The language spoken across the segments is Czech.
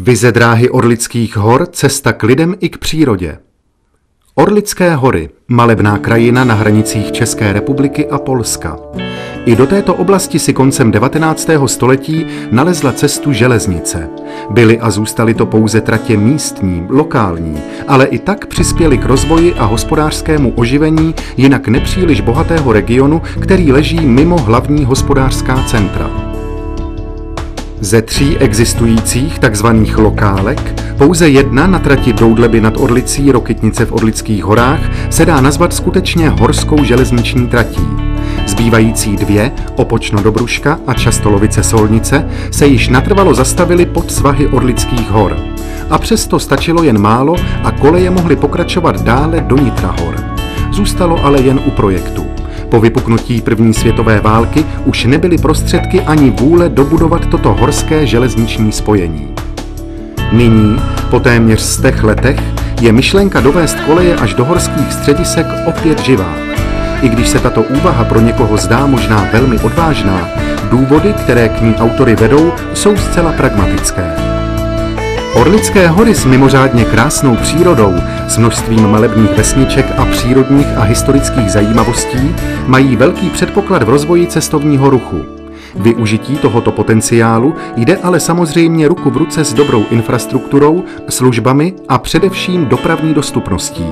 Vize dráhy Orlických hor, cesta k lidem i k přírodě. Orlické hory, malebná krajina na hranicích České republiky a Polska. I do této oblasti si koncem 19. století nalezla cestu železnice. Byly a zůstaly to pouze tratě místní, lokální, ale i tak přispěly k rozvoji a hospodářskému oživení jinak nepříliš bohatého regionu, který leží mimo hlavní hospodářská centra. Ze 3 existujících takzvaných lokálek pouze jedna na trati Doudleby nad Orlicí, Rokytnice v Orlických horách se dá nazvat skutečně horskou železniční tratí. Zbývající 2, Opočno-Dobruška a Častolovice-Solnice, se již natrvalo zastavily pod svahy Orlických hor. A přesto stačilo jen málo a koleje mohly pokračovat dále do nitra hor. Zůstalo ale jen u projektu. Po vypuknutí první světové války už nebyly prostředky ani vůle dobudovat toto horské železniční spojení. Nyní, po téměř 100 letech, je myšlenka dovést koleje až do horských středisek opět živá. I když se tato úvaha pro někoho zdá možná velmi odvážná, důvody, které k ní autory vedou, jsou zcela pragmatické. Orlické hory s mimořádně krásnou přírodou, s množstvím malebných vesniček a přírodních a historických zajímavostí mají velký předpoklad v rozvoji cestovního ruchu. Využití tohoto potenciálu jde ale samozřejmě ruku v ruce s dobrou infrastrukturou, službami a především dopravní dostupností.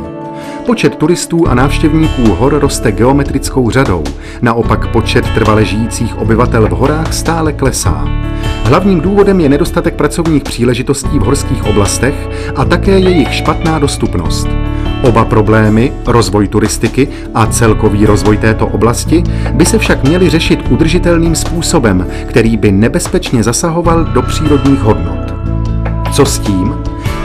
Počet turistů a návštěvníků hor roste geometrickou řadou, naopak počet trvale žijících obyvatel v horách stále klesá. Hlavním důvodem je nedostatek pracovních příležitostí v horských oblastech a také jejich špatná dostupnost. Oba problémy, rozvoj turistiky a celkový rozvoj této oblasti, by se však měly řešit udržitelným způsobem, který by nebezpečně zasahoval do přírodních hodnot. Co s tím?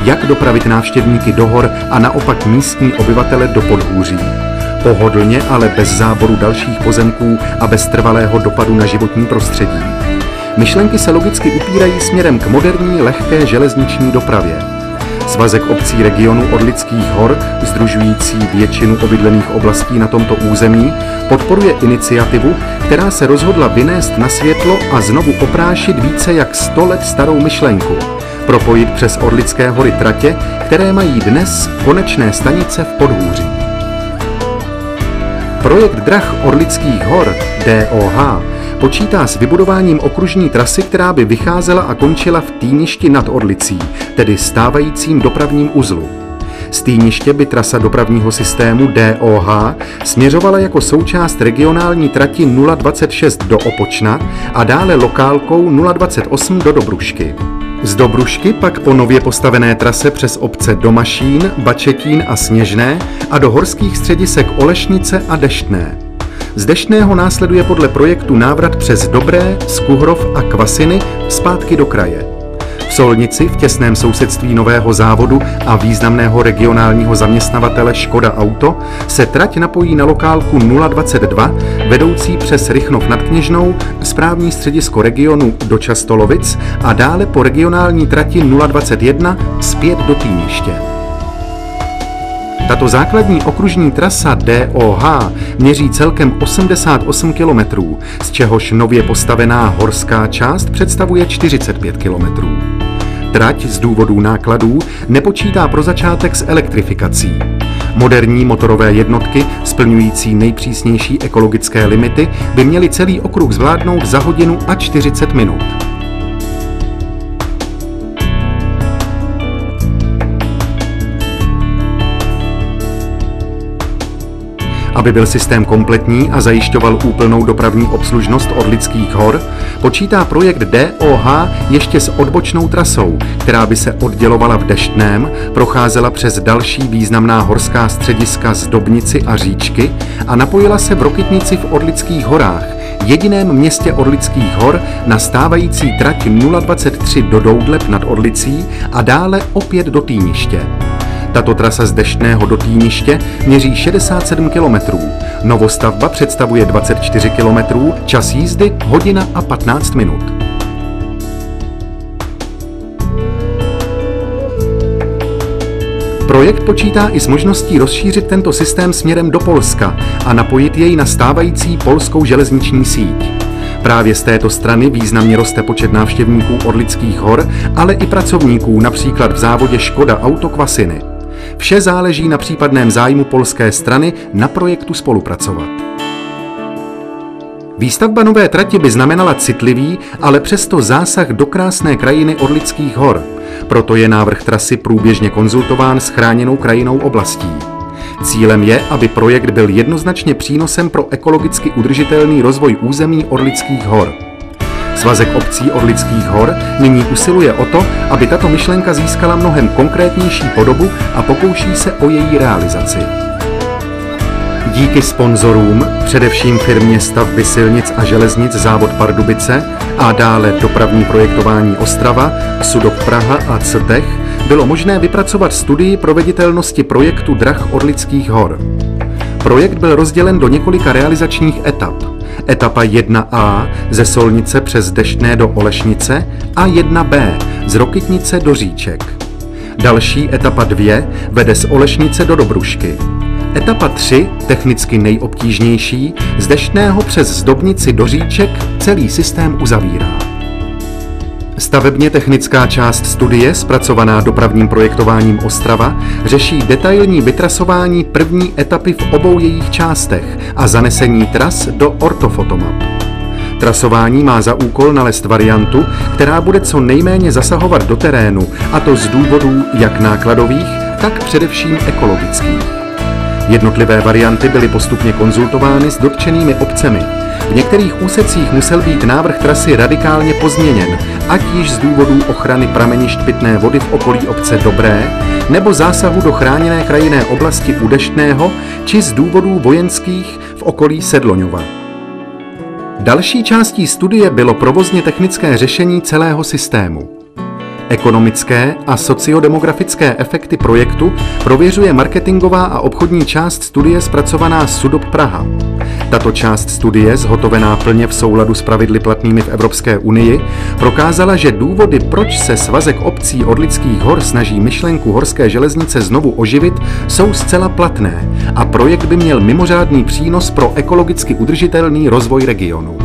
Jak dopravit návštěvníky do hor a naopak místní obyvatele do podhůří? Pohodlně, ale bez záboru dalších pozemků a bez trvalého dopadu na životní prostředí. Myšlenky se logicky upírají směrem k moderní, lehké železniční dopravě. Svazek obcí regionu Orlických hor, sdružující většinu obydlených oblastí na tomto území, podporuje iniciativu, která se rozhodla vynést na světlo a znovu oprášit více jak 100 let starou myšlenku. Propojit přes Orlické hory tratě, které mají dnes konečné stanice v podhůří. Projekt drah Orlických hor, DOH, počítá s vybudováním okružní trasy, která by vycházela a končila v Týništi nad Orlicí, tedy stávajícím dopravním uzlu. Z Týniště by trasa dopravního systému DOH směřovala jako součást regionální trati 026 do Opočna a dále lokálkou 028 do Dobrušky. Z Dobrušky pak po nově postavené trase přes obce Domašín, Bačetín a Sněžné a do horských středisek Olešnice a Deštné. Z Deštného následuje podle projektu návrat přes Dobré, Skuhrov a Kvasiny zpátky do kraje. V Solnici, v těsném sousedství nového závodu a významného regionálního zaměstnavatele Škoda Auto, se trať napojí na lokálku 022, vedoucí přes Rychnov nad Kněžnou, správní středisko regionu do Častolovic a dále po regionální trati 021 zpět do Týniště. Tato základní okružní trasa DOH měří celkem 88 km, z čehož nově postavená horská část představuje 45 km. Trať z důvodů nákladů nepočítá pro začátek s elektrifikací. Moderní motorové jednotky, splňující nejpřísnější ekologické limity, by měly celý okruh zvládnout za hodinu a 40 minut. Aby byl systém kompletní a zajišťoval úplnou dopravní obslužnost Orlických hor, počítá projekt DOH ještě s odbočnou trasou, která by se oddělovala v Deštném, procházela přes další významná horská střediska Zdobnici a Říčky a napojila se v Rokytnici v Orlických horách, jediném městě Orlických hor, na stávající trať 023 do Doudleb nad Orlicí a dále opět do Týniště. Tato trasa z Deštného do Týniště měří 67 km. Novostavba představuje 24 km, čas jízdy hodina a 15 minut. Projekt počítá i s možností rozšířit tento systém směrem do Polska a napojit jej na stávající polskou železniční síť. Právě z této strany významně roste počet návštěvníků Orlických hor, ale i pracovníků, například v závodě Škoda Auto Kvasiny. Vše záleží na případném zájmu polské strany na projektu spolupracovat. Výstavba nové trati by znamenala citlivý, ale přesto zásah do krásné krajiny Orlických hor. Proto je návrh trasy průběžně konzultován s chráněnou krajinou oblastí. Cílem je, aby projekt byl jednoznačně přínosem pro ekologicky udržitelný rozvoj území Orlických hor. Svazek obcí Orlických hor nyní usiluje o to, aby tato myšlenka získala mnohem konkrétnější podobu a pokouší se o její realizaci. Díky sponzorům, především firmě stavby silnic a železnic Závod Pardubice a dále dopravní projektování Ostrava, SUDOP Praha a CTECH, bylo možné vypracovat studii proveditelnosti projektu drah Orlických hor. Projekt byl rozdělen do několika realizačních etap. Etapa 1A ze Solnice přes Deštné do Olešnice a 1B z Rokytnice do Říček. Další etapa 2 vede z Olešnice do Dobrušky. Etapa 3, technicky nejobtížnější, z Deštného přes Zdobnici do Říček celý systém uzavírá. Stavebně technická část studie, zpracovaná dopravním projektováním Ostrava, řeší detailní vytrasování první etapy v obou jejich částech a zanesení tras do ortofotomap. Trasování má za úkol nalézt variantu, která bude co nejméně zasahovat do terénu, a to z důvodů jak nákladových, tak především ekologických. Jednotlivé varianty byly postupně konzultovány s dotčenými obcemi. V některých úsecích musel být návrh trasy radikálně pozměněn, ať již z důvodů ochrany pramenišť pitné vody v okolí obce Dobré, nebo zásahu do chráněné krajinné oblasti u Deštného, či z důvodů vojenských v okolí Sedloňova. Další částí studie bylo provozně technické řešení celého systému. Ekonomické a sociodemografické efekty projektu prověřuje marketingová a obchodní část studie zpracovaná SUDOP Praha. Tato část studie, zhotovená plně v souladu s pravidly platnými v Evropské unii, prokázala, že důvody, proč se Svazek obcí Orlických hor snaží myšlenku horské železnice znovu oživit, jsou zcela platné a projekt by měl mimořádný přínos pro ekologicky udržitelný rozvoj regionu.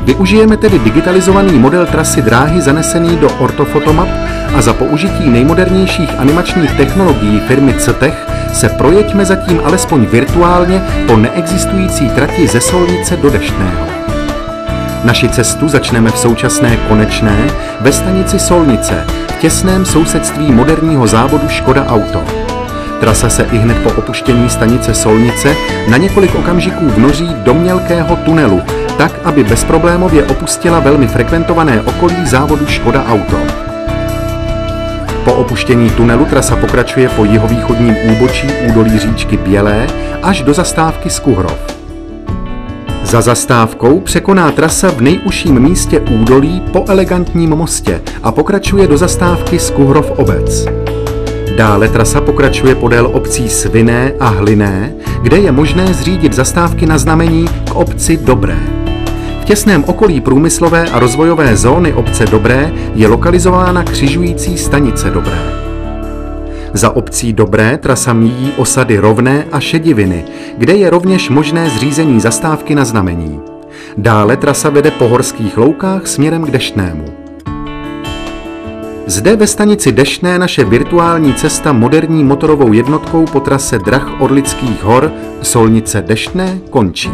Využijeme tedy digitalizovaný model trasy dráhy zanesený do ortofotomap a za použití nejmodernějších animačních technologií firmy CTECH se projeďme zatím alespoň virtuálně po neexistující trati ze Solnice do Deštného. Naši cestu začneme v současné Konečné ve stanici Solnice, v těsném sousedství moderního závodu Škoda Auto. Trasa se ihned po opuštění stanice Solnice na několik okamžiků vnoří do mělkého tunelu, tak, aby bezproblémově opustila velmi frekventované okolí závodu Škoda Auto. Po opuštění tunelu trasa pokračuje po jihovýchodním úbočí údolí říčky Bělé až do zastávky Skuhrov. Za zastávkou překoná trasa v nejužším místě údolí po elegantním mostě a pokračuje do zastávky Skuhrov obec. Dále trasa pokračuje podél obcí Svinné a Hlinné, kde je možné zřídit zastávky na znamení k obci Dobré. V těsném okolí průmyslové a rozvojové zóny obce Dobré je lokalizována křižující stanice Dobré. Za obcí Dobré trasa míjí osady Rovné a Šediviny, kde je rovněž možné zřízení zastávky na znamení. Dále trasa vede po horských loukách směrem k Deštnému. Zde ve stanici Deštné naše virtuální cesta moderní motorovou jednotkou po trase drah Orlických hor Solnice Deštné končí.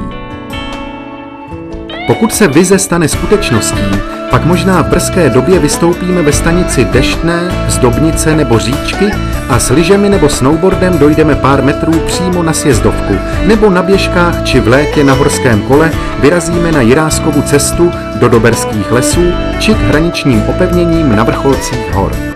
Pokud se vize stane skutečností, pak možná v brzké době vystoupíme ve stanici Deštné, Zdobnice nebo Říčky a s lyžemi nebo snowboardem dojdeme pár metrů přímo na sjezdovku, nebo na běžkách či v létě na horském kole vyrazíme na Jiráskovu cestu do Doberských lesů či k hraničním opevněním na vrcholcích hor.